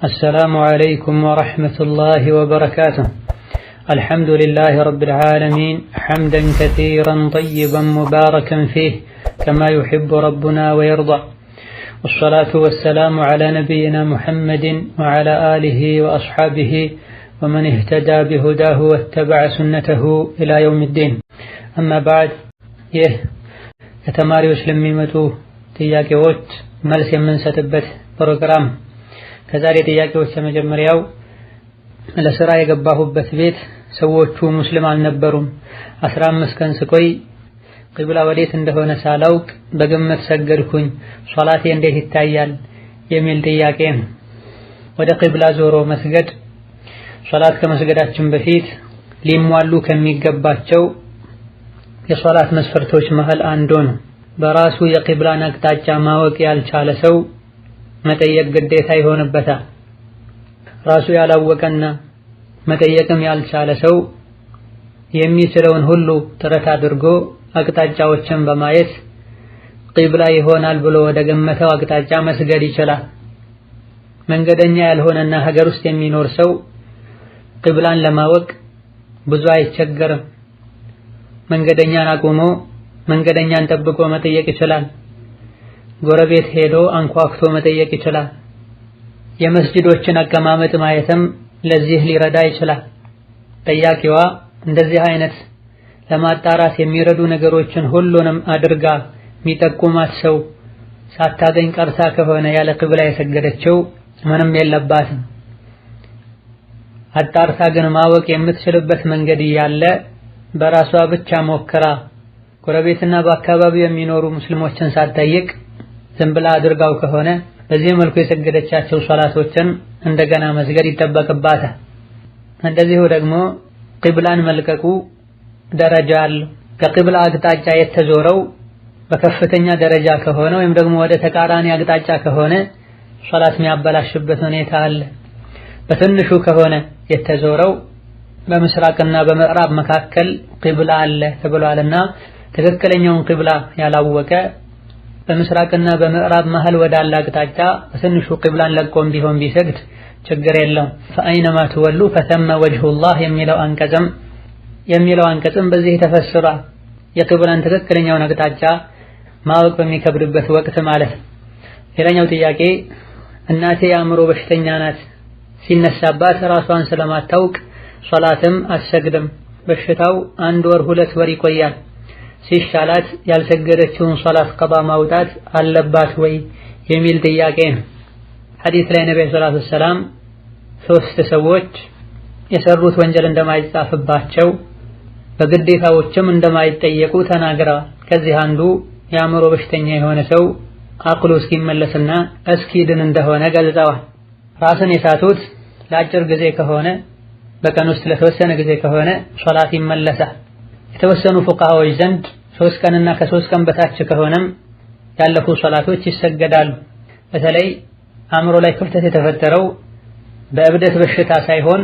السلام عليكم ورحمة الله وبركاته. الحمد لله رب العالمين حمدا كثيرا طيبا مباركا فيه كما يحب ربنا ويرضى، والصلاة والسلام على نبينا محمد وعلى آله وأصحابه ومن اهتدى بهداه واتبع سنته إلى يوم الدين. أما بعد، ከተማሪዎች ለሚመጡ ጥያቄዎች መልስ የምንሰጥበት ፕሮግራም። ከዛሬ ጥያቄዎች የመጀመሪያው ለስራ የገባሁበት ቤት ሰዎቹ ሙስሊም አልነበሩም። 15 ቀን ስቆይ ቂብላ ወዴት እንደሆነ ሳላውቅ በግምት ሰገድኩኝ። ሶላቴ እንዴት ይታያል የሚል ጥያቄ ነው። ወደ ቂብላ ዞሮ መስገድ ሶላት ከመስገዳችን በፊት ሊሟሉ ከሚገባቸው የሶላት መስፈርቶች መሃል አንዱ ነው። በራሱ የቂብላን አቅጣጫ ማወቅ ያልቻለ ሰው መጠየቅ ግዴታ ይሆንበታል። ራሱ ያላወቀና መጠየቅም ያልቻለ ሰው የሚችለውን ሁሉ ጥረት አድርጎ አቅጣጫዎችን በማየት ቂብላ ይሆናል ብሎ ወደ ገመተው አቅጣጫ መስገድ ይችላል። መንገደኛ ያልሆነና ሀገር ውስጥ የሚኖር ሰው ቂብላን ለማወቅ ብዙ አይቸገርም። መንገደኛን አቁሞ መንገደኛን ጠብቆ መጠየቅ ይችላል። ጎረቤት ሄዶ አንኳኩቶ መጠየቅ ይችላል። የመስጂዶችን አቀማመጥ ማየትም ለዚህ ሊረዳ ይችላል። ጠያቂዋ እንደዚህ አይነት ለማጣራት የሚረዱ ነገሮችን ሁሉንም አድርጋ የሚጠቁማት ሰው ሳታገኝ ቀርታ ከሆነ ያለ ቂብላ የሰገደችው ምንም የለባትም። አጣርታ ግን ማወቅ የምትችልበት መንገድ እያለ በራሷ ብቻ ሞክራ ጎረቤትና በአካባቢው የሚኖሩ ሙስሊሞችን ሳትጠይቅ ዝም ብላ አድርጋው ከሆነ በዚህ መልኩ የሰገደቻቸው ሶላቶችን እንደገና መስገድ ይጠበቅባታል። እንደዚሁ ደግሞ ቂብላን መልቀቁ ደረጃ አለው። ከቂብላ አቅጣጫ የተዞረው በከፍተኛ ደረጃ ከሆነ ወይም ደግሞ ወደ ተቃራኒ አቅጣጫ ከሆነ ሶላት የሚያበላሽበት ሁኔታ አለ። በትንሹ ከሆነ የተዞረው በምስራቅና በምዕራብ መካከል ቂብላ አለ ተብሏልና ትክክለኛውን ቂብላ ያላወቀ በምስራቅና በምዕራብ መሃል ወዳለ አቅጣጫ በትንሹ ቂብላን ለቆም ቢሆን ቢሰግድ ችግር የለውም። ፈአይነማ ትወሉ ፈተመ ወጅሁላህ የሚለው አንቀጽም በዚህ ተፈስሯል። የቂብላን ትክክለኛውን አቅጣጫ ማወቅ በሚከብድበት ወቅት ማለት። ሌላኛው ጥያቄ እናቴ የአእምሮ በሽተኛ ናት። ሲነሳባት ራሷን ስለማታውቅ ሶላትም አትሰግድም። በሽታው 1 ወር 2 ወር ይቆያል። ሲሻላት ያልሰገደችውን ሶላት ቀባ ማውጣት አለባት ወይ የሚል ጥያቄ ነው። ሐዲስ ላይ ነብዩ ሰለላሁ ዐለይሂ ወሰለም 3 ሰዎች የሰሩት ወንጀል እንደማይጻፍባቸው በግዴታዎችም እንደማይጠየቁ ተናግረዋል። ከዚህ አንዱ የአእምሮ በሽተኛ የሆነ ሰው አቅሉ እስኪመለስና እስኪድን እንደሆነ ገልጸዋል። ራስን የሳቱት ለአጭር ጊዜ ከሆነ በቀን ውስጥ ለተወሰነ ጊዜ ከሆነ ሶላት ይመለሳል። የተወሰኑ ፉቃሃዎች ዘንድ 3 ቀንና ከ3 ቀን በታች ከሆነም ያለፉ ሶላቶች ይሰገዳሉ። በተለይ አእምሮ ላይ ክፍተት የተፈጠረው በእብደት በሽታ ሳይሆን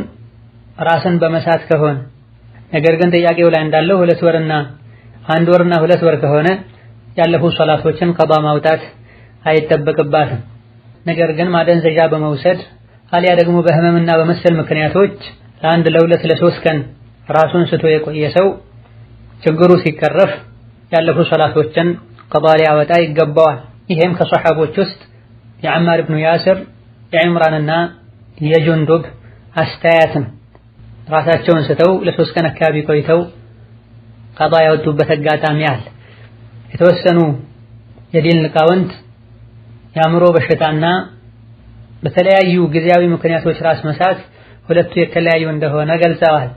ራስን በመሳት ከሆነ፣ ነገር ግን ጥያቄው ላይ እንዳለው 2 ወርና 1 ወርና 2 ወር ከሆነ ያለፉ ሶላቶችን ቀባ ማውጣት አይጠበቅባትም። ነገር ግን ማደንዘዣ በመውሰድ አሊያ ደግሞ በህመምና በመሰል ምክንያቶች ለ1 ለ2 ለ3 ቀን ራሱን ስቶ የቆየ ሰው ችግሩ ሲቀረፍ ያለፉ ሶላቶችን ቀባ ሊያወጣ ይገባዋል። ይሄም ከሷሐቦች ውስጥ የዐማር ኢብኑ ያሲር የዕምራንና የጁንዱብ አስተያየት ነው። ራሳቸውን ስተው ለ3 ቀን አካባቢ ቆይተው ቀባ ያወጡበት አጋጣሚ አለ። የተወሰኑ የዲን ሊቃውንት የአእምሮ በሽታና በተለያዩ ጊዜያዊ ምክንያቶች ራስ መሳት ሁለቱ የተለያዩ እንደሆነ ገልጸዋል።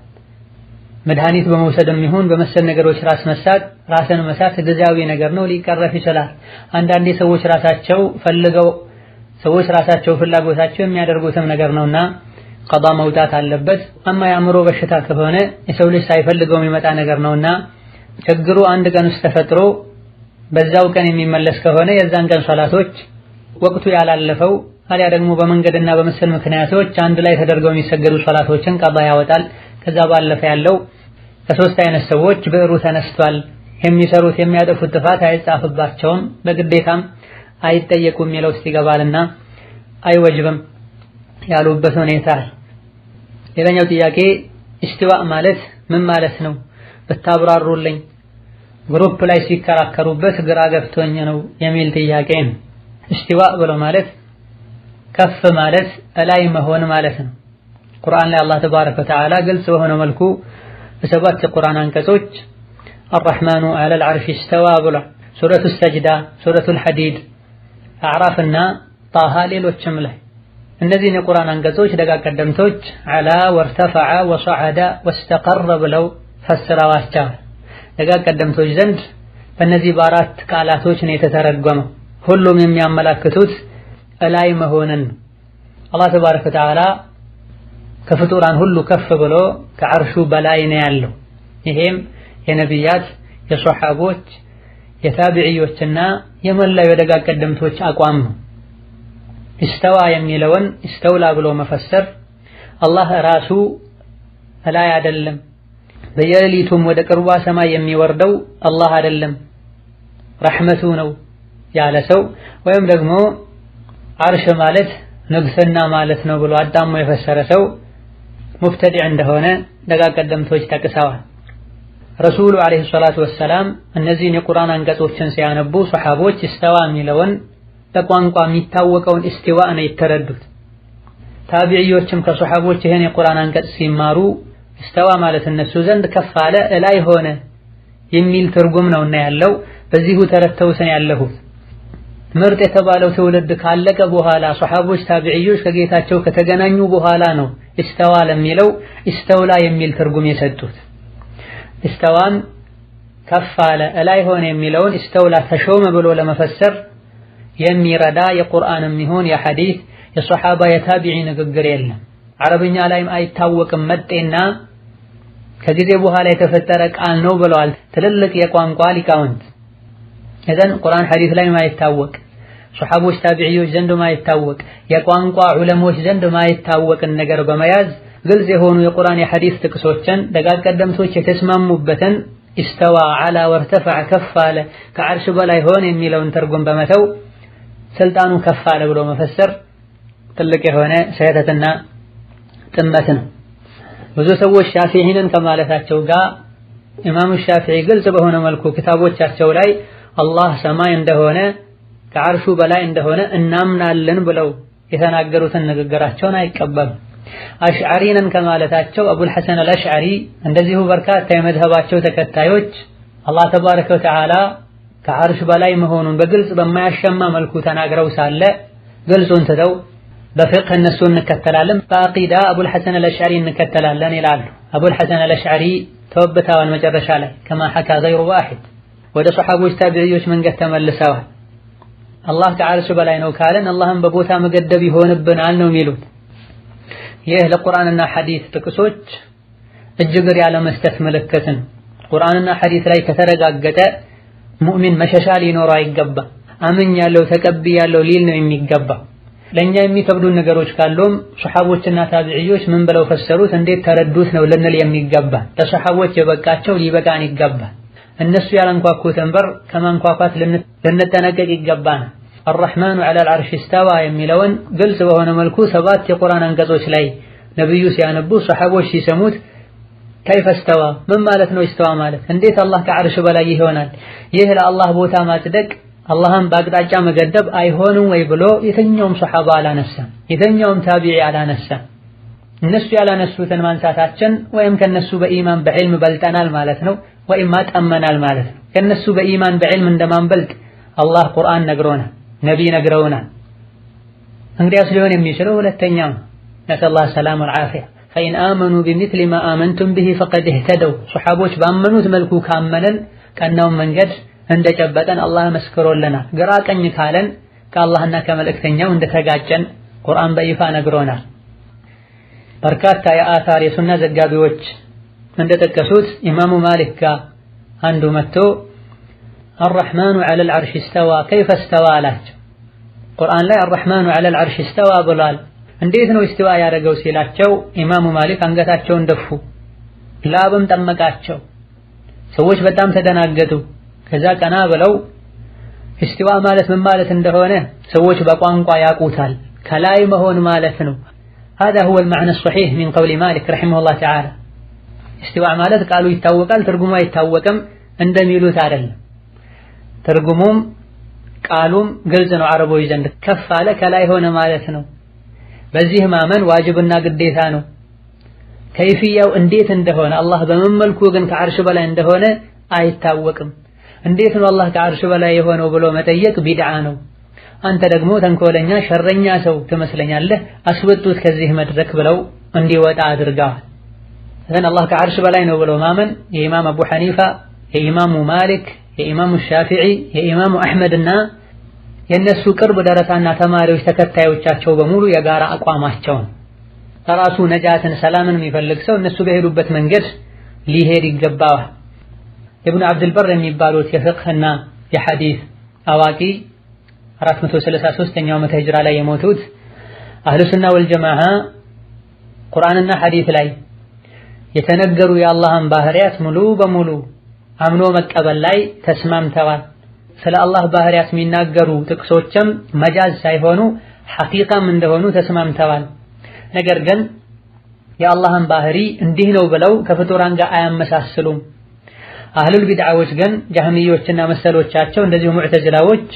መድኃኒት በመውሰድም ይሁን በመሰል ነገሮች ራስ መሳት ራስን መሳት ጊዜያዊ ነገር ነው፣ ሊቀረፍ ይችላል። አንዳንዴ ሰዎች ራሳቸው ፍላጎታቸው የሚያደርጉትም ነገር ነውና ቀባ መውጣት አለበት። አማ የአእምሮ በሽታ ከሆነ የሰው ልጅ ሳይፈልገው የሚመጣ ነገር ነውና ችግሩ 1 ቀን ውስጥ ተፈጥሮ በዛው ቀን የሚመለስ ከሆነ የዛን ቀን ሶላቶች ወቅቱ ያላለፈው አሊያ ደግሞ በመንገድና በመሰል ምክንያቶች አንድ ላይ ተደርገው የሚሰገዱ ሶላቶችን ቀባ ያወጣል። ከዛ ባለፈ ያለው ከ3 አይነት ሰዎች ብዕሩ ተነስቷል፣ የሚሰሩት የሚያጠፉት ጥፋት አይጻፍባቸውም፣ በግዴታም አይጠየቁም የሚለው ውስጥ ይገባልና አይወጅብም። ያሉበት ሁኔታ። ሌላኛው ጥያቄ ኢስቲዋእ ማለት ምን ማለት ነው ብታብራሩልኝ፣ ግሩፕ ላይ ሲከራከሩበት ግራ ገብቶኝ ነው የሚል ጥያቄ ነው። ኢስቲዋእ ብሎ ማለት ከፍ ማለት እላይ መሆን ማለት ነው። ቁርአን ላይ አላህ ተባረከ ወተዓላ ግልጽ በሆነ መልኩ በሰባት የቁርአን አንቀጾች አርረሕማኑ ዐለል ዐርሽ ኢስተዋ ብሏል። ሱረቱ ሰጅዳ፣ ሱረቱል ሐዲድ፣ አዕራፍና ጣሃ ሌሎችም ላይ እነዚህን የቁርአን አንቀጾች ደጋግ ቀደምቶች ዐላ ወርተፈዐ ወሰዐደ ወስተቀረ ብለው ፈስረዋቸዋል። ደጋግ ቀደምቶች ዘንድ በእነዚህ በአራት ቃላቶች ነው የተተረጎመው። ሁሉም የሚያመላክቱት እላይ መሆንን ነው። አላህ ተባረከ ወተዓላ ከፍጡራን ሁሉ ከፍ ብሎ ከዐርሹ በላይ ነው ያለው። ይሄም የነቢያት፣ የሶሐቦች፣ የታቢዕዮችና የመላው የደጋግ ቀደምቶች አቋም ነው። ኢስተዋ የሚለውን ኢስተውላ ብሎ መፈሰር አላህ ራሱ እላይ አይደለም፣ በየሌሊቱም ወደ ቅርቧ ሰማይ የሚወርደው አላህ አይደለም ረሕመቱ ነው ያለ ሰው ወይም ደግሞ ዐርሽ ማለት ንግስና ማለት ነው ብሎ አዳሞ የፈሰረ ሰው ሙብተዲዕ እንደሆነ ደጋግ ቀደምቶች ጠቅሰዋል። ረሱሉ ዓለይሂ ሰላቱ ወሰላም እነዚህን የቁርአን አንቀጾችን ሲያነቡ ሶሐቦች ኢስተዋ የሚለውን በቋንቋ የሚታወቀውን ኢስቲዋእ ነው የተረዱት። ታቢዕዮችም ከሶሐቦች ይህን የቁርአን አንቀጽ ሲማሩ ኢስተዋ ማለት እነሱ ዘንድ ከፍ አለ፣ እላይ ሆነ የሚል ትርጉም ነውና ያለው። በዚሁ ተረተውሰን ያለሁት ምርጥ የተባለው ትውልድ ካለቀ በኋላ ሶሐቦች፣ ታቢዕዮች ከጌታቸው ከተገናኙ በኋላ ነው ኢስተዋ ለሚለው ኢስተውላ የሚል ትርጉም የሰጡት። ኢስተዋን ከፍ አለ እላይ ሆነ የሚለውን ኢስተውላ ተሾመ ብሎ ለመፈሰር የሚረዳ የቁርአንም ይሁን የሐዲስ የሶሐባ የታቢዒ ንግግር የለም። አረብኛ ላይም አይታወቅም፣ መጤና ከጊዜ በኋላ የተፈጠረ ቃል ነው ብለዋል ትልልቅ የቋንቋ ሊቃውንት። እዘን ቁርአን ሐዲስ ላይ ማይታወቅ፣ ሶሐቦች ታቢዕዮች ዘንድ ማይታወቅ፣ የቋንቋ ዑለሞች ዘንድ ማይታወቅን ነገር በመያዝ ግልጽ የሆኑ የቁርአን የሐዲስ ጥቅሶችን ደጋግ ቀደምቶች የተስማሙበትን ኢስተዋ ዐላ ወርተፈዐ ከፍ አለ ከዐርሽ በላይ ሆነ የሚለውን ትርጉም በመተው ስልጣኑ ከፍ አለ ብሎ መፈሰር ትልቅ የሆነ ስህተትና ጥመት ነው። ብዙ ሰዎች ሻፊዒንን ከማለታቸው ጋር ኢማሙ ሻፊዒ ግልጽ በሆነ መልኩ ክታቦቻቸው ላይ አላህ ሰማይ እንደሆነ ከዐርሹ በላይ እንደሆነ እናምናለን ብለው የተናገሩትን ንግግራቸውን አይቀበሉም። አሽዓሪንን ከማለታቸው አቡል ሐሰን አልአሽዓሪ እንደዚሁ በርካታ የመዝሀባቸው ተከታዮች አላህ ተባረከ ወተዓላ ከዐርሽ በላይ መሆኑን በግልጽ በማያሸማ መልኩ ተናግረው ሳለ ግልጹን ትተው በፍቅህ እነሱ እንከተላለን፣ በአቂዳ አቡል ሐሰን አልአሽዓሪ እንከተላለን ይላሉ። አቡል ሐሰን አልአሽዓሪ ተወብተዋል መጨረሻ ላይ ከማ ሐካ ገይሩ ዋሂድ ወደ ሶሐቦች ታቢዕዮች መንገድ ተመልሰዋል። አላህ ከዐርሽ በላይ ነው ካለን አላህን በቦታ መገደብ ይሆንብናል ነው የሚሉት። ይህ ለቁርአንና ሐዲስ ጥቅሶች እጅግር ያለ መስጠት ምልክት ነው። ቁርአንና ሐዲስ ላይ ከተረጋገጠ ሙእሚን መሸሻ ሊኖረው አይገባ፣ አምኛለሁ ተቀብያለሁ ሊል ነው የሚገባ። ለኛ የሚከብዱ ነገሮች ካሉም ሶሐቦችና ታቢዕዮች ምን ብለው ፈሰሩት፣ እንዴት ተረዱት ነው ልንል የሚገባ። ለሶሐቦች የበቃቸው ሊበቃን ይገባል። እነሱ ያላንኳኩትን በር ከማንኳኳት ልንጠነቀቅ ይገባናል። አርረሕማኑ ዐለል ዐርሽ ኢስተዋ የሚለውን ግልጽ በሆነ መልኩ ሰባት የቁርአን አንቀጾች ላይ ነብዩ ሲያነቡ ሶሐቦች ሲሰሙት ከይፈ ኢስተዋ ምን ማለት ነው? ኢስተዋ ማለት እንዴት አላህ ከዐርሽ በላይ ይሆናል? ይህ ለአላህ ቦታ ማጽደቅ አላህን በአቅጣጫ መገደብ አይሆንም ወይ ብሎ የተኛውም ሶሐባ አላነሳም፣ የተኛውም ታቢዒ አላነሳም። እነሱ ያላነሱትን ማንሳታችን ወይም ከነሱ በኢማን በዕልም በልጠናል ማለት ነው፣ ወይም ማጠመናል ማለት ነው። ከነሱ በኢማን በዕልም እንደማንበልጥ አላህ ቁርአን ነግሮናል፣ ነቢይ ነግረውናል። እንግዲያስ ሊሆን የሚችለው ሁለተኛው ነሰላህ ሰላም ወልዓፊያ ፈኢን አመኑ ቢሚስሊ ማ አመንቱም ቢሂ ፈቀድ እህተደው። ሶሐቦች ባመኑት መልኩ ካመነን ቀናውን መንገድ እንደጨበጠን አላህ መስክሮልናል። ግራ ቀኝ ካለን ከአላህና ከመልእክተኛው እንደተጋጨን ቁርአን በይፋ ነግሮናል። በርካታ የአታር የሱና ዘጋቢዎች እንደጠቀሱት ኢማሙ ማሊክ ጋር አንዱ መጥቶ አርረሕማኑ ዐለል ዐርሽ ኢስተዋ ከይፈ ኢስተዋ አላቸው። ቁርአን ላይ አርረሕማኑ ዐለል ዐርሽ ኢስተዋ ብሏል፣ እንዴት ነው ኢስተዋ ያደረገው ሲላቸው ኢማሙ ማሊክ አንገታቸውን ደፉ፣ ላብም ጠመቃቸው። ሰዎች በጣም ተደናገጡ። ከዛ ቀና ብለው ኢስቲዋ ማለት ምን ማለት እንደሆነ ሰዎች በቋንቋ ያውቁታል፣ ከላይ መሆን ማለት ነው፣ هذا هو المعنى الصحيح من قول مالك رحمه الله تعالى استواء ማለት ቃሉ ይታወቃል ትርጉሙ አይታወቅም እንደሚሉት አይደለም ትርጉሙም ቃሉም ግልጽ ነው አረቦች ዘንድ ከፍ አለ ከላይ ሆነ ማለት ነው በዚህ ማመን ዋጅብና ግዴታ ነው ከይፍያው እንዴት እንደሆነ አላህ በምን መልኩ ግን ከዓርሽ በላይ እንደሆነ አይታወቅም እንዴት ነው አላህ ከዓርሽ በላይ የሆነው ብሎ መጠየቅ ቢድዓ ነው አንተ ደግሞ ተንኮለኛ ሸረኛ ሰው ትመስለኛለህ አስወጡት ከዚህ መድረክ ብለው እንዲወጣ አድርገዋል إذن الله كعرش بلاين وبلو مامن يا إمام أبو حنيفة يا إمام مالك يا إمام الشافعي يا إمام أحمد النا ينسو كرب درسانا تماري وشتكتا يوچاچو بمولو يغارا أقواماچون تراسو نجاة سلاما ميفلق سو نسو بهدوبت منجر ليهيري قباوه ابن عبد البر يبالوت يفقهنا في حديث أواكي راتمتو سلسا سوستن يوم تهجر على يموتوت أهل السنة والجماعة قرآننا حديث لاي የተነገሩ የአላህን ባህሪያት ሙሉ በሙሉ አምኖ መቀበል ላይ ተስማምተዋል ስለ አላህ ባህሪያት የሚናገሩ ጥቅሶችም መጃዝ ሳይሆኑ ሐቂቃም እንደሆኑ ተስማምተዋል ነገር ግን የአላህን ባህሪ እንዲህ ነው ብለው ከፍጡራን ጋር አያመሳስሉም አህሉል ቢድዓዎች ግን ጀህሚዮችና መሰሎቻቸው እንደዚሁ ሙዕተዚላዎች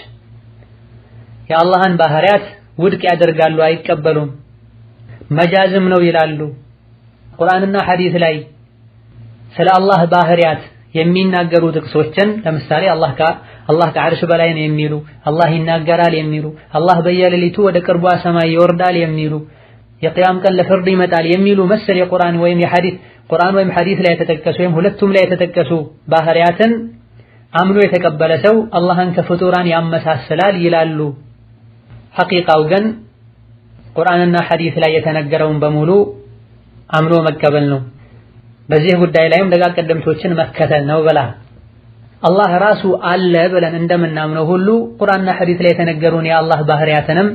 የአላህን ባህሪያት ውድቅ ያደርጋሉ አይቀበሉም መጃዝም ነው ይላሉ ቁርአንና ሐዲስ ላይ ስለ አላህ ባህሪያት የሚናገሩ ጥቅሶችን ለምሳሌ አላህ ከዓርሽ በላይ ነው የሚሉ አላህ ይናገራል የሚሉ አላህ በየሌሊቱ ወደ ቅርቧ ሰማይ ይወርዳል የሚሉ የቂያም ቀን ለፍርድ ይመጣል የሚሉ መሰል የቁርአን ወይም የሐዲስ ቁርአን ወይም ሐዲስ ላይ የተጠቀሱ ወይም ሁለቱም ላይ የተጠቀሱ ባህሪያትን አምኖ የተቀበለ ሰው አላህን ከፍጡራን ያመሳስላል ይላሉ ሐቂቃው ግን ቁርአንና ሐዲስ ላይ የተነገረውን በሙሉ አምኖ መቀበል ነው በዚህ ጉዳይ ላይም ደጋግ ቀደምቶችን መከተል ነው ብላ አላህ ራሱ አለ ብለን እንደምናምነው ሁሉ ቁርአንና ሐዲስ ላይ የተነገሩን የአላህ ባህሪያትንም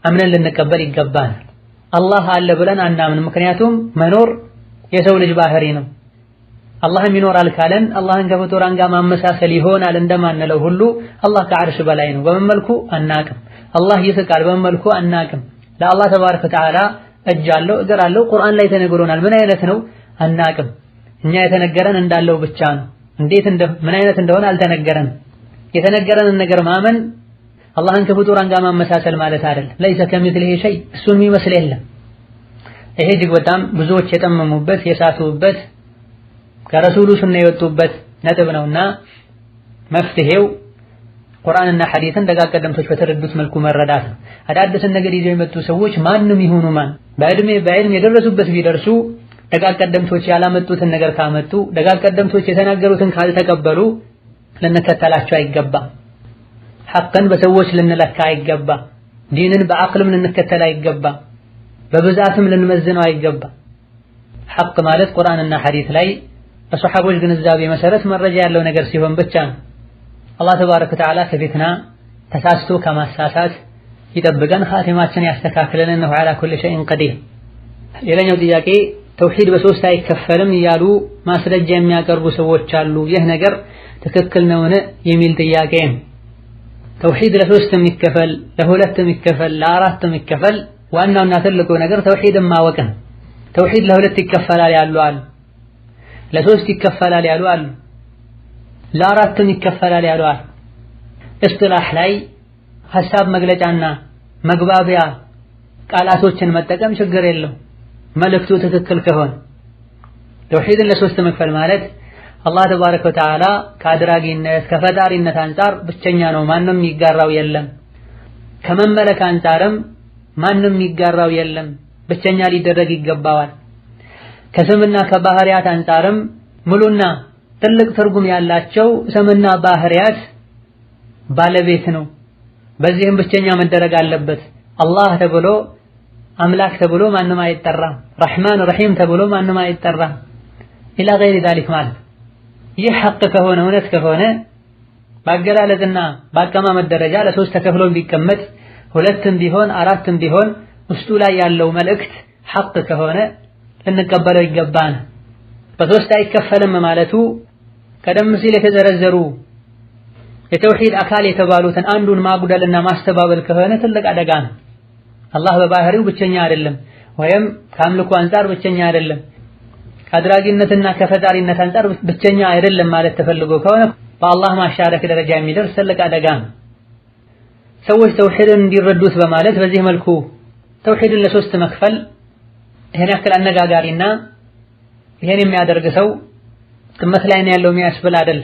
አምነን ልንቀበል ይገባል አላህ አለ ብለን አናምን ምክንያቱም መኖር የሰው ልጅ ባህሪ ነው አላህም ይኖራል ካለን አላህን ከፍጡራን ጋር ማመሳሰል ይሆናል እንደማንለው ሁሉ አላህ ከዓርሽ በላይ ነው በመልኩ አናቅም አላህ ይስቃል በመልኩ አናቅም ለአላህ ተባረከ ወተዓላ እጅ አለው እግር አለው ቁርአን ላይ ተነግሮናል ምን አይነት ነው አናቅም እኛ የተነገረን እንዳለው ብቻ ነው እንዴት ምን አይነት እንደሆነ አልተነገረን የተነገረንን ነገር ማመን አላህን ከፍጡራን ጋር ማመሳሰል ማለት አይደለም ليس كمثله شيء እሱን የሚመስል የለም ይሄ እጅግ በጣም ብዙዎች የጠመሙበት የሳቱበት ከረሱሉ ሱና የወጡበት ነጥብ ነውና መፍትሄው ቁርአንና ሐዲስን ደጋግ ቀደምቶች በተረዱት መልኩ መረዳት ነው አዳዲስን ነገር ይዘው የመጡ ሰዎች ማንንም ይሁኑ ማን በዕልም የደረሱበት ቢደርሱ ደጋግ ቀደምቶች ያላመጡትን ነገር ካመጡ ደጋግ ቀደምቶች የተናገሩትን ካልተቀበሉ ልንከተላቸው አይገባም ሐቅን በሰዎች ልንለካ አይገባም ዲንን በአቅልም ልንከተል አይገባም በብዛትም ልንመዝነው አይገባም ሐቅ ማለት ቁርአንና ሐዲስ ላይ በሱሐቦች ግንዛቤ መሰረት መረጃ ያለው ነገር ሲሆን ብቻ ነው አላህ ተባረከ ወተዓላ ከፊትና ተሳስቶ ከማሳሳት ይጠብቀን ኻቲማችን ያስተካክለን ነው على كل شيء قدير ሌላኛው ጥያቄ ተውሂድ በሶስት አይከፈልም እያሉ ማስረጃ የሚያቀርቡ ሰዎች አሉ ይህ ነገር ትክክል ነውን የሚል ጥያቄ ተውሂድ ለሶስትም ይከፈል ለሁለትም ይከፈል ለአራትም ይከፈል ዋናውና ትልቁ ነገር ተውሂድን ማወቅ ነው ተውሂድ ለሁለት ይከፈላል ያሉ አሉ ለሶስት ይከፈላል ያሉ አሉ ለአራትም ይከፈላል ያሉ አሉ እስጥላህ ላይ ሐሳብ መግለጫና መግባቢያ ቃላቶችን መጠቀም ችግር የለው መልእክቱ ትክክል ከሆነ ተውሂድን ለሶስት መክፈል ማለት አላህ ተባረከ ወተዓላ ከአድራጊነት ከፈጣሪነት አንፃር ብቸኛ ነው ማንንም ይጋራው የለም ከመመለክ አንፃርም ማንንም ይጋራው የለም ብቸኛ ሊደረግ ይገባዋል ከስምና ከባህሪያት አንፃርም ሙሉና ትልቅ ትርጉም ያላቸው ስምና ባህሪያት ባለቤት ነው በዚህም ብቸኛ መደረግ አለበት አላህ ተብሎ አምላክ ተብሎ ማንንም አይጠራም ረህማን ረሂም ተብሎ ማንንም አይጠራም ኢላ ገይሪ ذلك ማለት ይህ ሐቅ ከሆነ እውነት ከሆነ ባገላለጽና ባቀማመጥ ደረጃ ለሶስት ተከፍሎ ቢቀመጥ ሁለትም ቢሆን አራትም ቢሆን ውስጡ ላይ ያለው መልእክት ሐቅ ከሆነ ልንቀበለው ይገባል በሶስት አይከፈልም ማለቱ ቀደም ሲል የተዘረዘሩ የተውሂድ አካል የተባሉትን አንዱን ማጉደልና ማስተባበል ከሆነ ትልቅ አደጋ ነው አላህ በባህሪው ብቸኛ አይደለም ወይም ከአምልኮ አንፃር ብቸኛ አይደለም ከአድራጊነትና ከፈጣሪነት አንፃር ብቸኛ አይደለም ማለት ተፈልጎ ከሆነ በአላህ ማሻረክ ደረጃ የሚደርስ ትልቅ አደጋ ነው። ሰዎች ተውሂድን እንዲረዱት በማለት በዚህ መልኩ ተውሂድን ለሶስት መክፈል ይሄን ያክል አነጋጋሪና ይሄን የሚያደርግ ሰው ጥመት ላይ ነው ያለው የሚያስብል አይደል።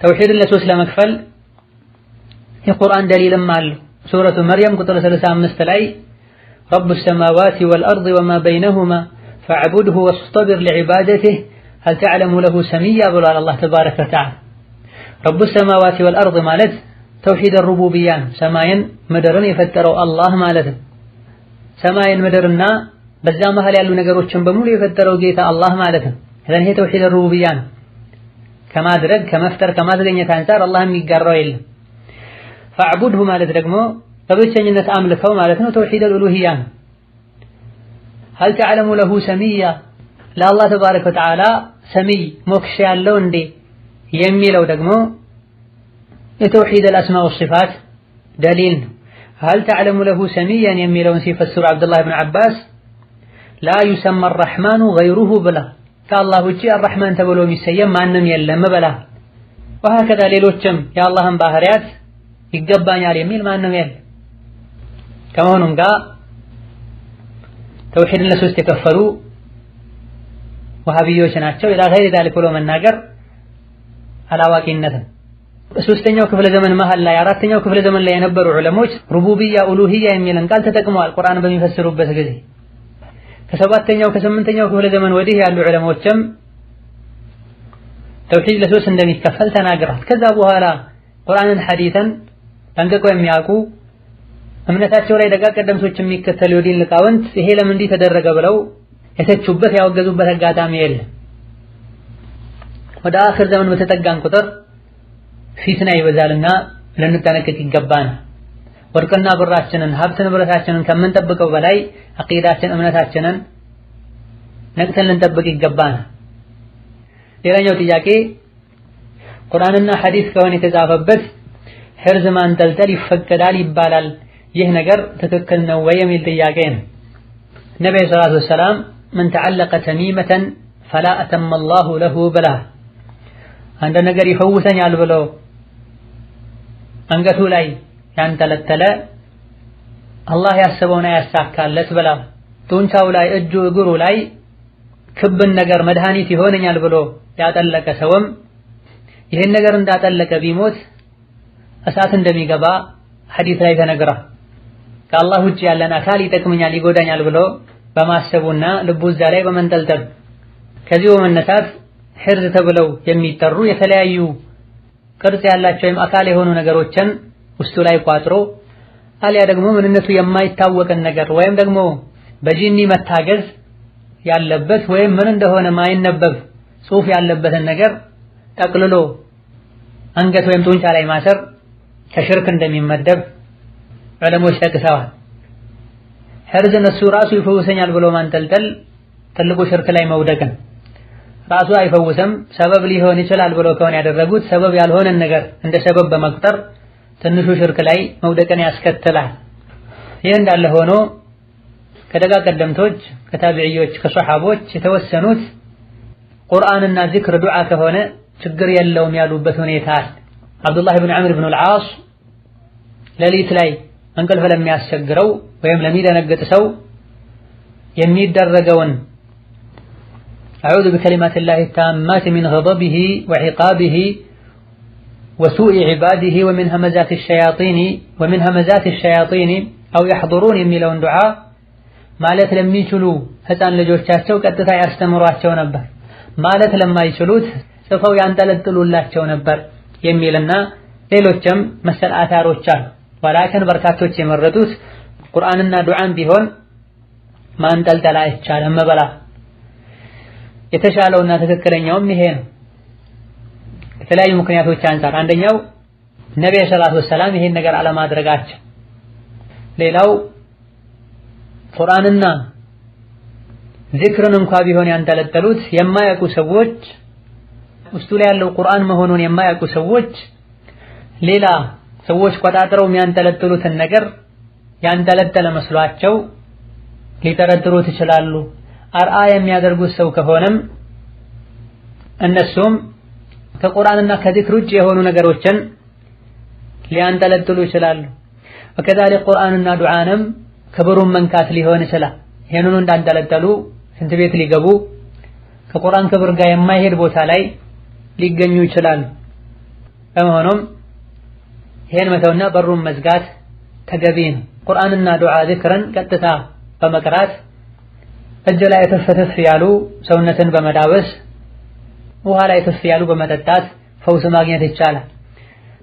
ተውሂድን ለሶስት ለመክፈል የቁርአን ደሊልም አለ። ሱረቱ መርየም ቁጥር 35 ላይ ረቡ ሰማዋቲ ወልአርድ ወማ በይነሁማ ፈዕቡድሁ ወስጠቢር ሊዕባደቲህ ሀል ተዕለሙ ለሁ ሰሚያ ብሏል አላህ ተባረከ ወተዓላ። ረቡ ሰማዋቲ ወልአርድ ማለት ተውሂድ ሩቡብያ ነው። ሰማይን ምድርን የፈጠረው አላህ ማለት ነው። ሰማይን ምድርና በዛ መሃል ያሉ ነገሮችን በሙሉ የፈጠረው ጌታ አላህ ማለት ነው። ይሄ ተውሂድ ሩቡብያ ነው። ከማድረግ ከመፍጠር ከማዘገኘት አንፃር አላህ የሚጋራው የለም። ፈዕቡድሁ ማለት ደግሞ በብቸኝነት አምልከው ማለት ነው። ተውሂድ ኡሉሂያ ነው። ሀል ተዕለሙ ለሁ ሰሚያ ለአላህ ተባረከ ወተዓላ ሰሚይ ሞክሽ ያለው እንዴ የሚለው ደግሞ የተውሂድ አልአስማ ወሲፋት ደሊል ነው። ሀል ተዕለሙ ለሁ ሰሚያን የሚለውን ሲፈስሩ አብዱላህ ብን አባስ ላ ዩሰማ አርረሕማኑ ገይሩሁ ብላ ከአላህ ውጪ አርረሕማን ተብሎ የሚሰየም ማንም የለም በላ። ወሀከዛ ሌሎችም የአላህን ባህሪያት ይገባኛል የሚል ማንም የለም። ከመሆኑም ጋር ተውሂድን ለሶስት የከፈሉ ወሃቢዮች ናቸው ኢላ ገይሪ ዛሊክ ብሎ መናገር አላዋቂነትን። በሶስተኛው ክፍለ ዘመን መሃል ላይ አራተኛው ክፍለ ዘመን ላይ የነበሩ ዑለሞች ሩቡብያ ኡሉሂያ የሚልን ቃል ተጠቅመዋል ቁርአን በሚፈስሩበት ጊዜ። ከሰባተኛው ከስምንተኛው ክፍለ ዘመን ወዲህ ያሉ ዑለሞችም ተውሂድ ለሶስት እንደሚከፈል ተናግረዋል። ከዛ በኋላ ቁርአንን ሐዲሰን ጠንቅቀው የሚያውቁ እምነታቸው ላይ ደጋግ ቀደምቶች የሚከተሉ የዲን ሊቃውንት ይሄ ለምን እንዲህ ተደረገ ብለው የተቹበት ያወገዙበት አጋጣሚ የለም። ወደ አኺር ዘመን በተጠጋን ቁጥር ፊትና ይበዛልና ልንጠነቀቅ ይገባናል። ወርቅና ብራችንን ሀብት ንብረታችንን ከምንጠብቀው በላይ አቂዳችን እምነታችንን ነቅተን ልንጠብቅ ይገባናል። ሌላኛው ጥያቄ ቁርአንና ሐዲስ ከሆነ የተጻፈበት ሕርዝ ማንጠልጠል ይፈቀዳል ይባላል፣ ይህ ነገር ትክክል ነው ወይ የሚል ጥያቄ ነው። ነብዩ ሰለላሁ ዐለይሂ ወሰለም መን ተዓለቀ ተሚመተን ፈላ አተመ አላሁ ለሁ ብላ አንድ ነገር ይፈውሰኛል ብሎ አንገቱ ላይ ያንጠለጠለ አላህ ያሰበውን ያሳካለት ብላ። ጡንቻው ላይ እጁ እግሩ ላይ ክብን ነገር መድኃኒት ይሆነኛል ብሎ ያጠለቀ ሰውም ይህን ነገር እንዳጠለቀ ቢሞት እሳት እንደሚገባ ሐዲስ ላይ ተነግሯል። ከአላህ ውጭ ያለን አካል ይጠቅመኛል ይጎዳኛል ብሎ በማሰቡና ልቡ እዛ ላይ በመንጠልጠል ከዚህ በመነሳት ሕርዝ ተብለው የሚጠሩ የተለያዩ ቅርጽ ያላቸው ወይም አካል የሆኑ ነገሮችን ውስጡ ላይ ቋጥሮ አልያ ደግሞ ምንነቱ የማይታወቅን ነገር ወይም ደግሞ በጂኒ መታገዝ ያለበት ወይም ምን እንደሆነ ማይነበብ ጽሑፍ ያለበትን ነገር ጠቅልሎ አንገት ወይም ጡንቻ ላይ ማሰር ከሽርክ እንደሚመደብ ዑለሞች ጠቅሰዋል። ሕርዝ እሱ ራሱ ይፈውሰኛል ብሎ ማንጠልጠል ትልቁ ሽርክ ላይ መውደቅን ራሱ አይፈውስም ሰበብ ሊሆን ይችላል ብሎ ከሆነ ያደረጉት ሰበብ ያልሆነን ነገር እንደ ሰበብ በመቁጠር ትንሹ ሽርክ ላይ መውደቅን ያስከትላል። ይህ እንዳለ ሆኖ ከደጋ ቀደምቶች ከታቢዕዮች ከሷሐቦች የተወሰኑት ቁርአንና ዚክር ዱዓ ከሆነ ችግር የለውም ያሉበት ሁኔታ አለ። አብዱላህ ብን ዐምር ብን አልዓስ ሌሊት ላይ እንቅልፍ ለሚያስቸግረው ወይም ለሚደነግጥ ሰው የሚደረገውን አዑዙ ቢከሊማቲላሂ ታማቲ ሚን ገደቢሂ ወዒቃቢሂ ወሱኢ ዒባዲሂ ወሚን ሀመዛቲ ሸያጢን አው የሕضሩን የሚለውን ዱዓ ማለት ለሚችሉ ሕፃን ልጆቻቸው ቀጥታ ያስተምሯቸው ነበር፣ ማለት ለማይችሉት ጽፈው ያንጠለጥሉላቸው ነበር የሚልና ሌሎችም መሰል አታሮች አሉ። ወላኪን በርካቶች የመረጡት ቁርአንና ዱዓን ቢሆን ማንጠልጠል አይቻልም መበላ የተሻለውና ትክክለኛውም ይሄ ነው። የተለያዩ ምክንያቶች አንፃር አንደኛው ነብዩ ሰለላሁ ዐለይሂ ወሰለም ይሄን ነገር አለማድረጋቸው፣ ሌላው ቁርአንና ዚክርን እንኳን ቢሆን ያንጠለጠሉት የማያውቁ ሰዎች ውስጡ ላይ ያለው ቁርአን መሆኑን የማያውቁ ሰዎች ሌላ ሰዎች ቆጣጥረው የሚያንጠለጥሉትን ነገር ያንጠለጠለ መስሏቸው ሊጠረጥሩት ይችላሉ። አርአያ የሚያደርጉት ሰው ከሆነም እነሱም ከቁርአንና ከዚክር ውጭ የሆኑ ነገሮችን ሊያንጠለጥሉ ይችላሉ። ወከዛሊክ ቁርአንና ዱዓንም ክብሩን መንካት ሊሆን ይችላል። ይሄንኑ እንዳንጠለጠሉ ሽንት ቤት ሊገቡ ከቁርአን ክብር ጋር የማይሄድ ቦታ ላይ ሊገኙ ይችላሉ። በመሆኑም ይሄን መተውና በሩን መዝጋት ተገቢ ነው። ቁርአንና ዱዓ ዚክርን ቀጥታ በመቅራት እጅ ላይ ተፈተፍ ያሉ ሰውነትን በመዳበስ ውሃ ላይ ተፍ ያሉ በመጠጣት ፈውስ ማግኘት ይቻላል።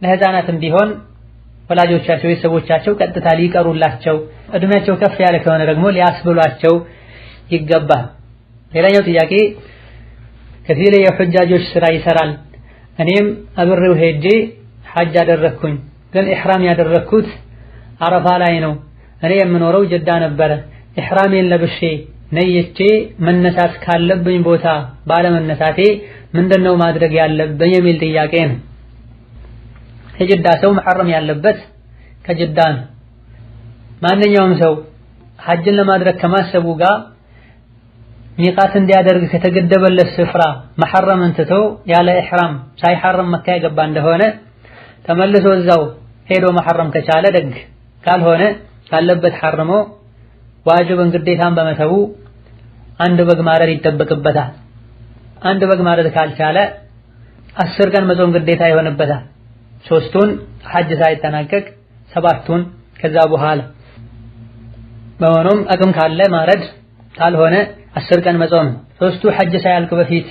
ለህፃናትም ቢሆን ወላጆቻቸው ቤተሰቦቻቸው ቀጥታ ሊቀሩላቸው፣ እድሜያቸው ከፍ ያለ ከሆነ ደግሞ ሊያስብሏቸው ይገባል። ሌላኛው ጥያቄ ከፊል የሁጃጆች ስራ ይሰራል። እኔም አብሬው ሄጄ ሐጅ አደረኩኝ፣ ግን ኢህራም ያደረኩት አረፋ ላይ ነው። እኔ የምኖረው ጀዳ ነበረ። ኢህራሜን ለብሼ ነይቼ መነሳት ካለብኝ ቦታ ባለመነሳቴ ምንድነው ማድረግ ያለብኝ የሚል ጥያቄ ነው። የጅዳ ሰው መሐረም ያለበት ከጅዳ ነው። ማንኛውም ሰው ሐጅን ለማድረግ ከማሰቡ ጋር ሚቃት እንዲያደርግ ከተገደበለት ስፍራ መሐረምን ትቶ ያለ ኢህራም ሳይሐረም መካ የገባ እንደሆነ ተመልሶ እዛው ሄዶ መሐረም ከቻለ ደግ፣ ካልሆነ ካለበት ሐርሞ ዋጅብን ግዴታን በመተው አንድ በግ ማረድ ይጠበቅበታል። አንድ በግ ማረድ ካልቻለ 10 ቀን መጾም ግዴታ ይሆንበታል። 3ቱን ሐጅ ሳይጠናቀቅ 7ቱን ከዛ በኋላ። በሆነም አቅም ካለ ማረድ፣ ካልሆነ 10 ቀን መጾም። 3ቱ ሐጅ ሳያልቅ በፊት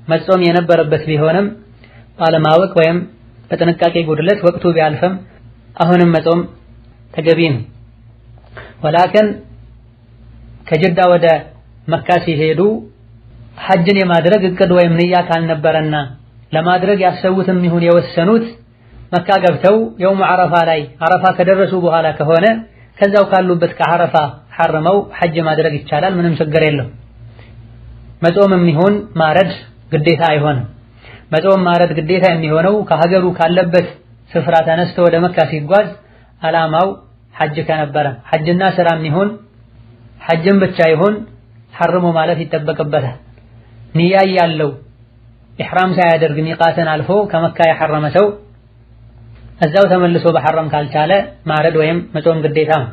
መጾም የነበረበት ቢሆንም ባለማወቅ ወይም በጥንቃቄ ጉድለት ወቅቱ ቢያልፍም አሁንም መጾም ተገቢ ነው። ወላኪን ከጅዳ ወደ መካ ሲሄዱ ሐጅን የማድረግ እቅድ ወይም ንያ ካልነበረና ለማድረግ ያሰቡትም ይሁን የወሰኑት መካ ገብተው የውም አረፋ ላይ አረፋ ከደረሱ በኋላ ከሆነ ከዛው ካሉበት ከአረፋ ሐርመው ሐጅ ማድረግ ይቻላል። ምንም ችግር የለው። መጾምም ይሁን ማረድ ግዴታ አይሆንም። መጾም ማረድ ግዴታ የሚሆነው ከሀገሩ ካለበት ስፍራ ተነስቶ ወደ መካ ሲጓዝ አላማው ሐጅ ከነበረ ሐጅና ስራም ይሁን ሐጅን ብቻ ይሁን ሐርሞ ማለት ይጠበቅበታል። ንያ ያለው ኢህራም ሳያደርግ ሚቃትን አልፎ ከመካ የሐረመ ሰው እዛው ተመልሶ በሐረም ካልቻለ ማረድ ወይም መጾም ግዴታ ነው።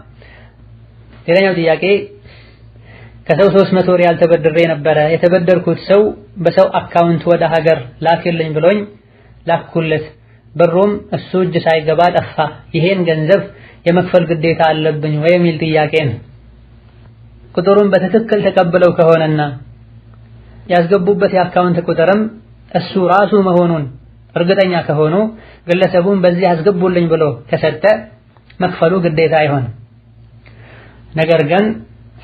ሌላኛው ጥያቄ ከሰው 300 ሪያል ተበድሬ ነበረ። የተበደርኩት ሰው በሰው አካውንት ወደ ሀገር ላክልኝ ብሎኝ ላኩለት። ብሩም እሱ እጅ ሳይገባ ጠፋ። ይሄን ገንዘብ የመክፈል ግዴታ አለብኝ ወይ የሚል ጥያቄ ነው። ቁጥሩን በትክክል ተቀብለው ከሆነና ያስገቡበት የአካውንት ቁጥርም እሱ ራሱ መሆኑን እርግጠኛ ከሆኑ ግለሰቡን በዚህ ያስገቡልኝ ብሎ ከሰጠ መክፈሉ ግዴታ አይሆንም። ነገር ግን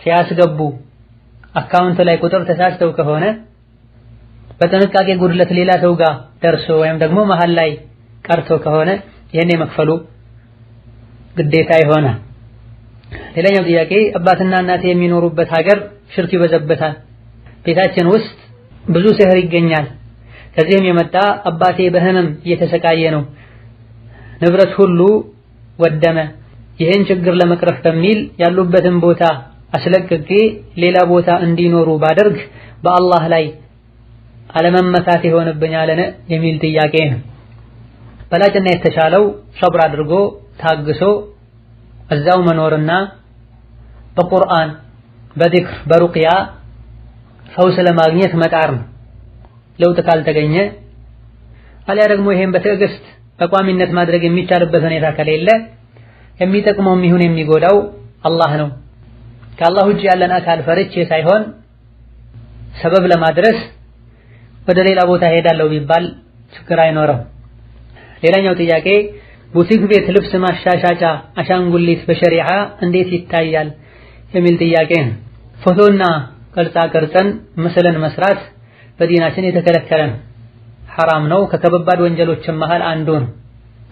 ሲያስገቡ አካውንት ላይ ቁጥር ተሳስተው ከሆነ በጥንቃቄ ጉድለት ሌላ ሰው ጋር ደርሶ ወይም ደግሞ መሃል ላይ ቀርቶ ከሆነ ይሄን መክፈሉ ግዴታ ይሆናል። ሌላኛው ጥያቄ አባትና እናቴ የሚኖሩበት ሀገር ሽርክ ይበዛበታል። ቤታችን ውስጥ ብዙ ሲህር ይገኛል። ከዚህም የመጣ አባቴ በህመም እየተሰቃየ ነው። ንብረት ሁሉ ወደመ። ይህን ችግር ለመቅረፍ በሚል ያሉበትን ቦታ አስለቅቄ ሌላ ቦታ እንዲኖሩ ባደርግ በአላህ ላይ አለመመካት ይሆንብኛልን የሚል ጥያቄ ነው። በላጭና የተሻለው ሶብር አድርጎ ታግሶ እዛው መኖርና በቁርአን በዚክር በሩቅያ ፈውስ ለማግኘት መጣር ነው። ለውጥ ካልተገኘ አሊያ ደግሞ ይሄን በትዕግስት በቋሚነት ማድረግ የሚቻልበት ሁኔታ ከሌለ የሚጠቅመው ይሁን የሚጎዳው አላህ ነው። ከአላህ ውጭ ያለን አካል ፈርቼ ሳይሆን ሰበብ ለማድረስ ወደ ሌላ ቦታ ሄዳለሁ ቢባል ችግር አይኖረው። ሌላኛው ጥያቄ ቡቲክ ቤት ልብስ ማሻሻጫ አሻንጉሊት በሸሪዓ እንዴት ይታያል የሚል ጥያቄ ነው። ፎቶና ቅርጻ ቅርጽን ምስልን መስራት በዲናችን የተከለከለ ነው፣ ሐራም ነው። ከከባድ ወንጀሎች መሃል አንዱ ነው።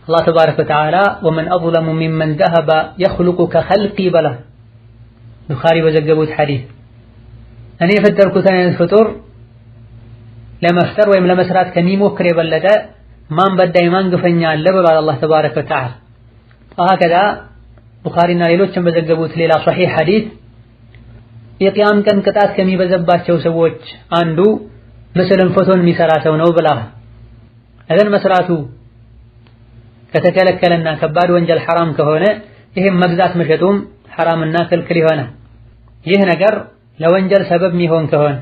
አላህ ተባረከ ወተዓላ ወመን አዝለሙ ሚመን ዘሀበ የኽሉቁ ከኸልቂ በላ ቡኻሪ በዘገቡት ሐዲስ እኔ የፈጠርኩትን አይነት ፍጡር ለመፍጠር ወይም ለመስራት ከሚሞክር የበለጠ ማን በዳይ ማን ግፈኛ አለ ብሏል አላህ ተባረከ ወተዓላ። ወሀከዛ ቡኻሪና ሌሎችም በዘገቡት ሌላ ሶሒህ ሐዲስ የቂያም ቀን ቅጣት ከሚበዛባቸው ሰዎች አንዱ ምስልን ፎቶን የሚሰራ ሰው ነው ብላ እዘን መስራቱ ከተከለከለና ከባድ ወንጀል ሐራም ከሆነ ይሄም መግዛት መሸጡም ሐራምና ክልክል ይሆናል። ይህ ነገር ለወንጀል ሰበብ የሚሆን ከሆነ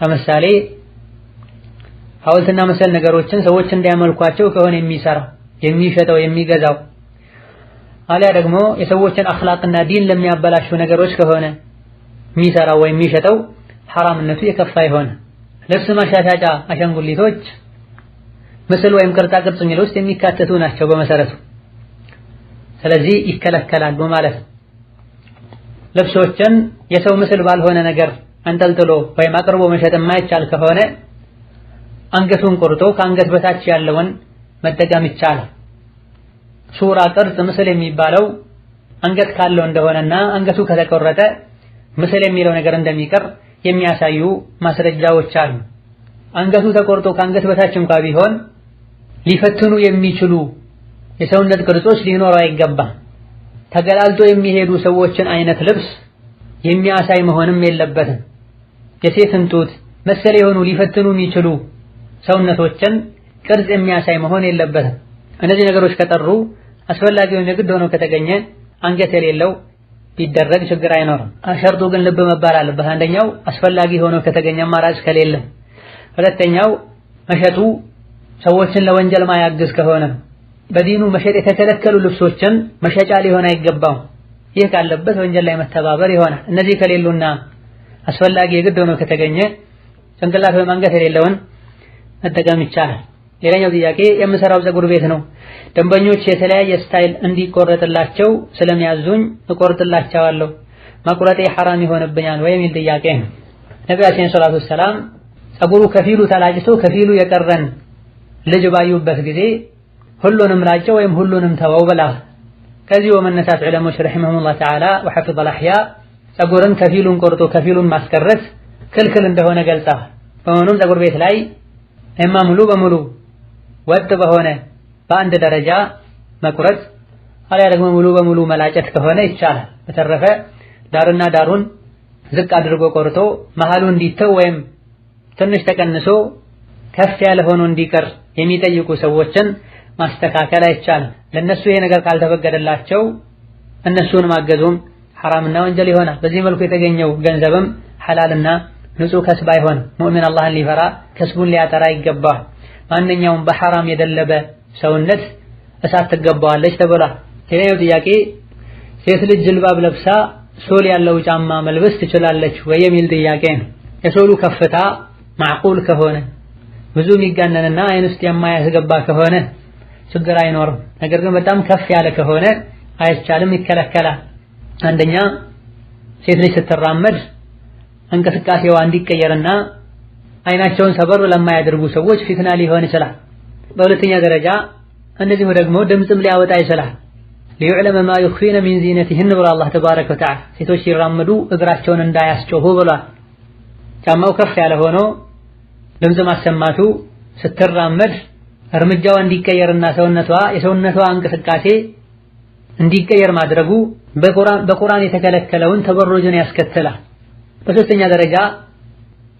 ለምሳሌ ሐውልትና መሰል ነገሮችን ሰዎች እንዲያመልኳቸው ከሆነ የሚሰራው የሚሸጠው የሚገዛው አሊያ ደግሞ የሰዎችን አኽላቅና ዲን ለሚያበላሹ ነገሮች ከሆነ የሚሰራው ወይም የሚሸጠው ሐራምነቱ የከፋ ይሆን። ልብስ ማሻሻጫ አሻንጉሊቶች ምስል ወይም ቅርጻ ቅርጽ የሚል ውስጥ የሚካተቱ ናቸው በመሰረቱ። ስለዚህ ይከለከላሉ ማለት ነው። ልብሶችን የሰው ምስል ባልሆነ ነገር አንጠልጥሎ ወይም አቅርቦ መሸጥ የማይቻል ከሆነ አንገቱን ቆርጦ ከአንገት በታች ያለውን መጠቀም ይቻላል። ሱራ ቅርጽ ምስል የሚባለው አንገት ካለው እንደሆነና አንገቱ ከተቆረጠ ምስል የሚለው ነገር እንደሚቀር የሚያሳዩ ማስረጃዎች አሉ። አንገቱ ተቆርጦ ከአንገት በታች እንኳን ቢሆን ሊፈትኑ የሚችሉ የሰውነት ቅርጾች ሊኖረው አይገባም። ተገላልጦ የሚሄዱ ሰዎችን አይነት ልብስ የሚያሳይ መሆንም የለበትም። የሴትን ጡት መሰል የሆኑ ሊፈትኑ የሚችሉ ሰውነቶችን ቅርጽ የሚያሳይ መሆን የለበትም። እነዚህ ነገሮች ከጠሩ አስፈላጊውን የግድ ሆኖ ከተገኘ አንገት የሌለው ቢደረግ ችግር አይኖርም። ሸርጡ ግን ልብ መባል አለበት። አንደኛው አስፈላጊ ሆኖ ከተገኘ አማራጭ ከሌለ፣ ሁለተኛው መሸጡ ሰዎችን ለወንጀል ማያግዝ ከሆነ በዲኑ መሸጥ የተከለከሉ ልብሶችን መሸጫ ሊሆን አይገባም። ይህ ካለበት ወንጀል ላይ መተባበር ይሆናል። እነዚህ ከሌሉና አስፈላጊ የግድ ሆኖ ከተገኘ ጭንቅላት ወይም አንገት የሌለውን መጠቀም ይቻላል። ሌላኛው ጥያቄ የምሰራው ፀጉር ቤት ነው። ደንበኞች የተለያየ ስታይል እንዲቆረጥላቸው ስለሚያዙኝ እቆርጥላቸዋለሁ። መቁረጤ ሐራም ይሆንብኛል ወይ የሚል ጥያቄ ነው። ነቢያችን ሰለላሁ ዐለይሂ ወሰለም ፀጉሩ ከፊሉ ተላጭቶ ከፊሉ የቀረን ልጅ ባዩበት ጊዜ ሁሉንም ላጨው ወይም ሁሉንም ተወው ብላ። ከዚህ በመነሳት ዑለሞች ረሂመሁሙላህ ተዓላ ወሐፊظ الأحياء ፀጉርን ከፊሉን ቆርጦ ከፊሉን ማስቀረት ክልክል እንደሆነ ገልጸዋል። በመሆኑም ፀጉር ቤት ላይ እማ ሙሉ በሙሉ ወጥ በሆነ በአንድ ደረጃ መቁረጥ አሊያ ደግሞ ሙሉ በሙሉ መላጨት ከሆነ ይቻላል። በተረፈ ዳርና ዳሩን ዝቅ አድርጎ ቆርጦ መሃሉ እንዲተው ወይም ትንሽ ተቀንሶ ከፍ ያለ ሆኖ እንዲቀር የሚጠይቁ ሰዎችን ማስተካከል አይቻልም። ለነሱ ይሄ ነገር ካልተፈቀደላቸው እነሱን ማገዙም ሐራምና ወንጀል ይሆናል። በዚህ መልኩ የተገኘው ገንዘብም ሐላልና ንጹህ ከስብ አይሆንም። ሙእሚን አላህን ሊፈራ ከስቡን ሊያጠራ ይገባል። ማንኛውም በሐራም የደለበ ሰውነት እሳት ትገባዋለች ተብሏል። ሌላኛው ጥያቄ ሴት ልጅ ጅልባብ ለብሳ ሶል ያለው ጫማ መልበስ ትችላለች ወይ የሚል ጥያቄ ነው። የሶሉ ከፍታ ማዕቁል ከሆነ ብዙ የሚጋነንና አይን ውስጥ የማያስገባ ከሆነ ችግር አይኖርም። ነገር ግን በጣም ከፍ ያለ ከሆነ አይቻልም፣ ይከለከላል። አንደኛ ሴት ልጅ ስትራመድ እንቅስቃሴዋ እንዲቀየርና አይናቸውን ሰበር ለማያደርጉ ሰዎች ፊትና ሊሆን ይችላል። በሁለተኛ ደረጃ እንደዚሁ ደግሞ ድምጽም ሊያወጣ ይችላል። ሊዩዕለመ ማ ዩኽፊነ ሚን ዚነቲሂን ብሏል አላህ ተባረከ ወተዓላ። ሴቶች ሲራመዱ እግራቸውን እንዳያስጮሁ ብሏል። ጫማው ከፍ ያለ ሆኖ ድምጽ ማሰማቱ ስትራመድ እርምጃዋ እንዲቀየርና የሰውነቷ እንቅስቃሴ እንዲቀየር ማድረጉ በቁርአን የተከለከለውን ተበሩጅን ያስከትላል። በሶስተኛ ደረጃ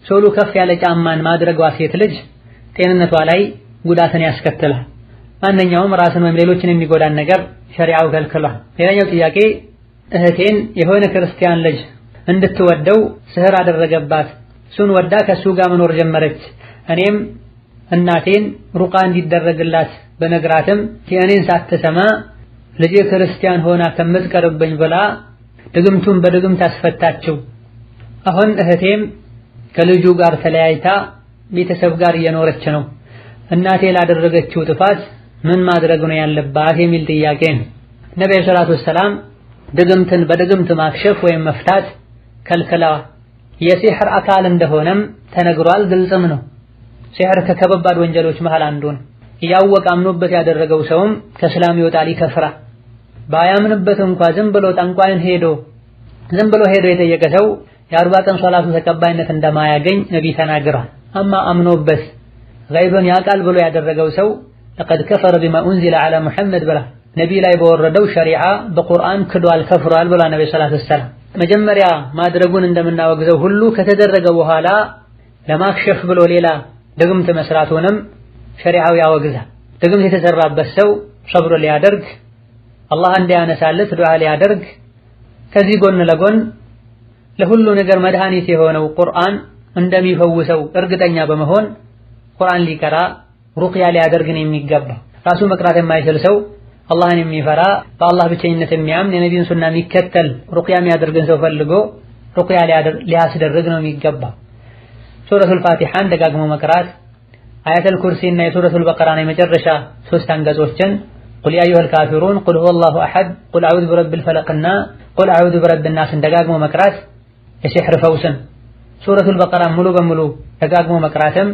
ሶሉ ከፍ ያለ ጫማን ማድረጓ ሴት ልጅ ጤንነቷ ላይ ጉዳትን ያስከትላል። ማንኛውም ራስን ወይም ሌሎችን የሚጎዳን ነገር ሸሪዓው ከልክሏል። ሌላኛው ጥያቄ እህቴን የሆነ ክርስቲያን ልጅ እንድትወደው ስህር አደረገባት። እሱን ወዳ ከሱ ጋር መኖር ጀመረች። እኔም እናቴን ሩቃ እንዲደረግላት በነግራትም የእኔን ሳትሰማ ልጄ ክርስቲያን ሆና ከምትቀርብኝ ብላ ድግምቱን በድግምት አስፈታችው። አሁን እህቴም ከልጁ ጋር ተለያይታ ቤተሰብ ጋር እየኖረች ነው። እናቴ ላደረገችው ጥፋት ምን ማድረግ ነው ያለባት የሚል ጥያቄ ነው። ነብዩ ሰለላሁ ዐለይሂ ወሰለም ድግምትን በድግምት ማክሸፍ ወይም መፍታት ከልክለዋል። የሲሕር አካል እንደሆነም ተነግሯል፣ ግልጽም ነው። ሲሕር ከከባድ ወንጀሎች መሃል አንዱ ነው። እያወቀ አምኖበት ያደረገው ሰውም ከእስላም ይወጣል፣ ይከፍራል። ባያምንበት እንኳን ዝም ብሎ ጠንቋይን ሄዶ የጠየቀ ሰው የ40 ቀን ሶላቱ ተቀባይነት እንደማያገኝ ነብይ ተናግሯል። አማ አምኖበት ገይብን ያቃል ብሎ ያደረገው ሰው ለቀድ ከፈረ ቢማ ኡንዚለ ዐላ ሙሐመድ ብላ ነብይ ላይ በወረደው ሸሪዓ በቁርአን ክዷል፣ ከፍሯል ብላ ነብዩ ሰለላሁ ዐለይሂ ወሰለም። መጀመሪያ ማድረጉን እንደምናወግዘው ሁሉ ከተደረገ በኋላ ለማክሸፍ ብሎ ሌላ ድግምት መስራቱንም ሸሪዓው ያወግዛል። ድግምት የተሰራበት ሰው ሰብር ሊያደርግ አላህ እንዲያነሳለት ዱዓ ሊያደርግ ከዚህ ጎን ለጎን ለሁሉ ነገር መድኃኒት የሆነው ቁርአን እንደሚፈውሰው እርግጠኛ በመሆን ቁርአን ሊቀራ ሩቅያ ሊያደርግን የሚገባ ራሱ መቅራት የማይችል ሰው አላህን የሚፈራ በአላህ ብቸኝነት የሚያምን የነቢዩን ሱና የሚከተል ሩቅያ የሚያደርግን ሰው ፈልጎ ሩቅያ ሊያስደርግ ነው የሚገባ። ሱረቱል ፋቲሃን ደጋግሞ መቅራት፣ አያተል ኩርሲና የሱረቱል በቀራን የመጨረሻ 3 አንቀጾችን ቁል ያ አዩሀል ካፊሩን፣ ቁል ሁወላሁ አሐድ፣ ቁል አዑዙ ቢረቢል ፈለቅና ቁል አዑዙ ቢረቢን ናስን ደጋግሞ መቅራት የሲሕር ፈውስን፣ ሱረቱል በቀራን ሙሉ በሙሉ ደጋግሞ መቅራትም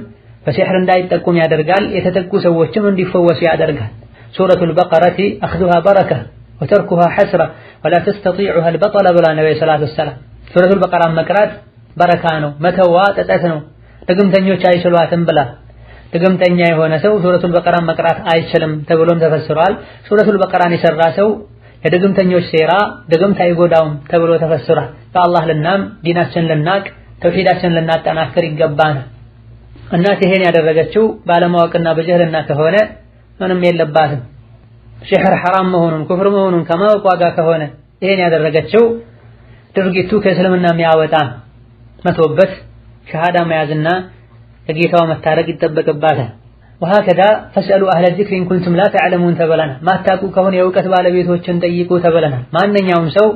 በሲሕር እንዳይጠቁም ያደርጋል፣ የተጠቁ ሰዎችም እንዲፈወሱ ያደርጋል። ሱረቱል በቀረቲ አኽዙሃ በረካ ወተርኩሃ ሐስራ ወላ ተስተጢዑሃ አልበጠለ ብላ ነብዩ ሰለላሁ ዐለይሂ ወሰለም። ሱረቱል በቀራን መቅራት በረካ ነው፣ መተዋ ጠጠት ነው፣ ድግምተኞች አይችሏትም ብላ። ድግምተኛ የሆነ ሰው ሱረቱል በቀራን መቅራት አይችልም ተብሎም ተፈስሯል። ሱረቱል በቀራን የሰራ ሰው የድግምተኞች ሴራ ድግምት አይጎዳውም ተብሎ ተፈስሯል። በአላህ ልናም ዲናችን ልናቅ ተውሂዳችን ልናጠናክር ይገባናል። እናት ይሄን ያደረገችው ባለማወቅና በጀህልና ከሆነ ምንም የለባትም። ሲሕር ሐራም መሆኑን ኩፍር መሆኑን ከማወቅ ዋጋ ከሆነ ይሄን ያደረገችው ድርጊቱ ከእስልምና የሚያወጣ መቶበት ሸሃዳ መያዝና ለጌታው መታረቅ ይጠበቅባታል። ወሀከዛ ፈስአሉ አህለ ዚክሪ ኢን ኩንቱም ላ ተዕለሙን ተብለናል። ማታውቁ ከሆነ የእውቀት ባለቤቶችን ጠይቁ ተብለናል። ማንኛውም ሰው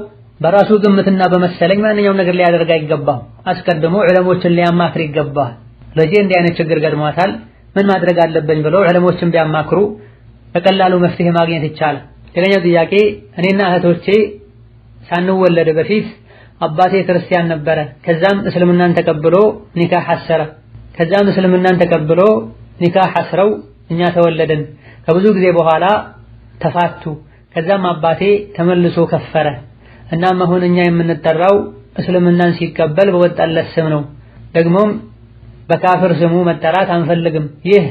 በራሱ ግምትና በመሰለኝ ማንኛውም ነገር ሊያደርግ አይገባም። አስቀድሞ ዑለሞችን ሊያማክር ይገባል። ልጄ እንዲህ አይነት ችግር ገጥሟታል ምን ማድረግ አለብኝ ብለው ዑለሞችን ቢያማክሩ በቀላሉ መፍትሄ ማግኘት ይቻላል። ሌላኛው ጥያቄ እኔና እህቶቼ ሳንወለድ በፊት አባቴ ክርስቲያን ነበረ። ከዛም እስልምናን ተቀብሎ ኒካህ አሰረ። ከዛም እስልምናን ተቀብሎ ኒካህ አስረው እኛ ተወለድን። ከብዙ ጊዜ በኋላ ተፋቱ። ከዛም አባቴ ተመልሶ ከፈረ። እናም አሁን እኛ የምንጠራው እስልምናን ሲቀበል በወጣለት ስም ነው። ደግሞም በካፍር ስሙ መጠራት አንፈልግም። ይህ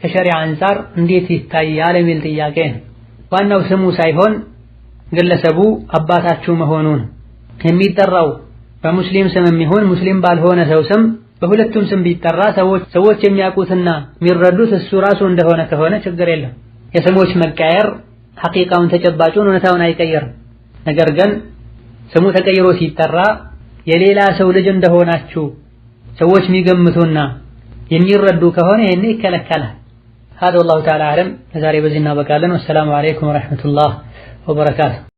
ከሸሪዓ አንፃር እንዴት ይታያል የሚል ጥያቄ ነው። ዋናው ስሙ ሳይሆን ግለሰቡ አባታችሁ መሆኑን የሚጠራው በሙስሊም ስም የሚሆን ሙስሊም ባልሆነ ሰው ስም በሁለቱም ስም ቢጠራ ሰዎች የሚያውቁትና የሚረዱት እሱ ራሱ እንደሆነ ከሆነ ችግር የለም። የስሞች መቀየር ሐቂቃውን ተጨባጩን እውነታውን አይቀየርም። ነገር ግን ስሙ ተቀይሮ ሲጠራ የሌላ ሰው ልጅ እንደሆናችሁ ሰዎች የሚገምቱና የሚረዱ ከሆነ ይሄን ይከለከላል። هذا والله تعالى أعلم። ለዛሬ በዚህ እናበቃለን። ወሰላሙ አለይኩም ወራህመቱላህ ወበረካቱ።